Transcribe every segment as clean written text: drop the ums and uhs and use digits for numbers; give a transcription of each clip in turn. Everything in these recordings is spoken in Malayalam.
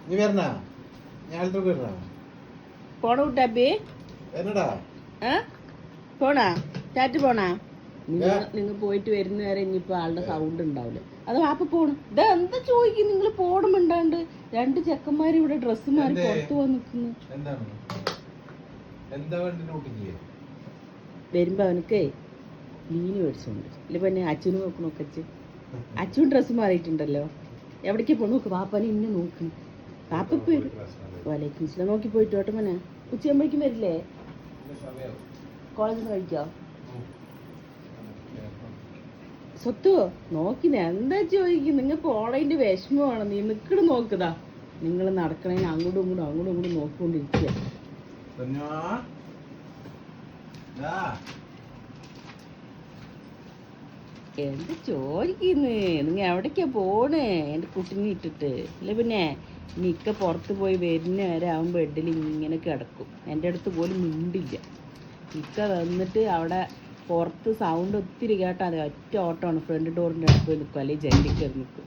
നീ വരണ ഞാൻ വരണ പോണ കുട്ടാപ്പി എന്നടാ പോണാ ചാറ്റ് പോണാ നിങ്ങൾ പോയിട്ട് വരുന്ന വരെ ഇനിയിപ്പോ ആളുടെ സൗണ്ട് ഉണ്ടാവില്ല. അത് വാപ്പ പോണം. ഇതാ എന്താ ചോദിക്കും നിങ്ങൾ പോണമുണ്ടാണ്ട്. രണ്ട് ചെക്കന്മാര് ഇവിടെ ഡ്രസ്സ് മാറി പുറത്തു പോകാൻ നിൽക്കുന്നു. വരുമ്പോ അവനക്കേ മീന് മേടിച്ചോണ്ട് ഇല്ല പിന്നെ അച്ഛനും നോക്കണോക്കെ അച്ഛനും ഡ്രസ്സ് മാറിയിട്ടുണ്ടല്ലോ. എവിടേക്ക് പോണു നോക്ക് വാപ്പനെ ഇന്നെ നോക്കണം. വാപ്പ വരും വലൈക്കും നോക്കി പോയിട്ട് ഓട്ടമനെ ഉച്ചയാകുമ്പോഴേക്കും വരില്ലേ? കോളേജിൽ നിന്ന് കഴിക്കോ? സ്വത്തു നോക്കിനെ എന്താ ചോദിക്കും? നിങ്ങൾക്ക് ഓളതിന്റെ വിഷമമാണ്. നീ നിക്കട് നോക്കുതാ. നിങ്ങൾ നടക്കണേന് അങ്ങോട്ടും ഇങ്ങോട്ടും നോക്കിക്കൊണ്ടിരിക്കുക. എന്ത് ചോദിക്കുന്നേ? നിങ്ങൾ എവിടേക്കാ പോണേ എന്റെ കുട്ടിനെ ഇട്ടിട്ട്? അല്ല പിന്നെ മിക്ക പുറത്ത് പോയി വരുന്ന വരെ അവൻ ബെഡിൽ ഇങ്ങനെ കിടക്കും. എൻ്റെ അടുത്ത് പോലും മിണ്ടില്ല. മിക്ക വന്നിട്ട് അവിടെ പുറത്ത് സൗണ്ട് ഒത്തിരി കേട്ടാൽ മതി ഒറ്റ ഓട്ടമാണ് ഫ്രണ്ട് ഡോറിൻ്റെ അടുത്ത് പോയി നിൽക്കും, അല്ലെങ്കിൽ ജനലിൽ കയറി നിൽക്കും.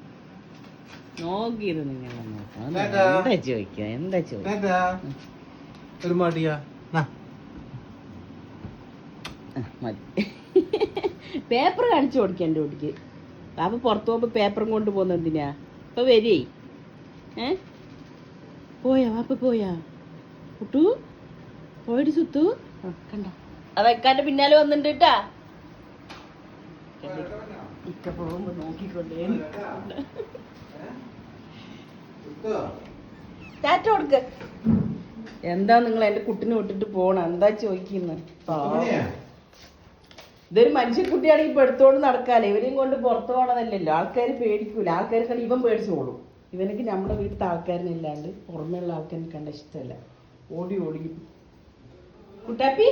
നോക്കിയത് നിങ്ങളെ നോക്കാം. എന്താ ചോദിക്കുക? എന്താ ചോദിക്കുക? മതി. പേപ്പർ കാണിച്ചു കൊടുക്കുക എൻ്റെ കുട്ടിക്ക്. പാപ്പ പുറത്ത് പോകുമ്പോൾ പേപ്പറും കൊണ്ട് പോകുന്ന എന്തിനാ? ഇപ്പൊ വരേ പോയാ വാപ്പ പോയാ കുട്ടു പോയിട്ട് സുത്തു കണ്ട അതെക്കാന്റെ പിന്നാലെ വന്നിട്ടുണ്ട് കേട്ടാ. ഇക്ക പോകുമ്പോ നോക്കിക്കൊണ്ടേ ടാറ്റ കൊടുക്ക. എന്താ നിങ്ങൾ എന്റെ കുട്ടിനെ വിട്ടിട്ട് പോണ? എന്താ ചോദിക്കുന്നത്? ഇതൊരു മനുഷ്യക്കുട്ടിയാണെങ്കിൽ ഇപ്പൊ എടുത്തോണ്ട് നടക്കാല്ലേ. ഇവരെയും കൊണ്ട് പുറത്തു പോകണതല്ലല്ലോ. ആൾക്കാർ പേടിക്കൂല. ആൾക്കാർക്കാണ് ഇവൻ പേടിച്ചോളും. ഇവനക്ക് നമ്മുടെ വീട്ടിലത്തെ ആൾക്കാരിനില്ലാണ്ട് പുറമേയുള്ള ആൾക്കാരെ കണ്ട ഇഷ്ടമല്ല. ഓടി കുട്ടാപ്പി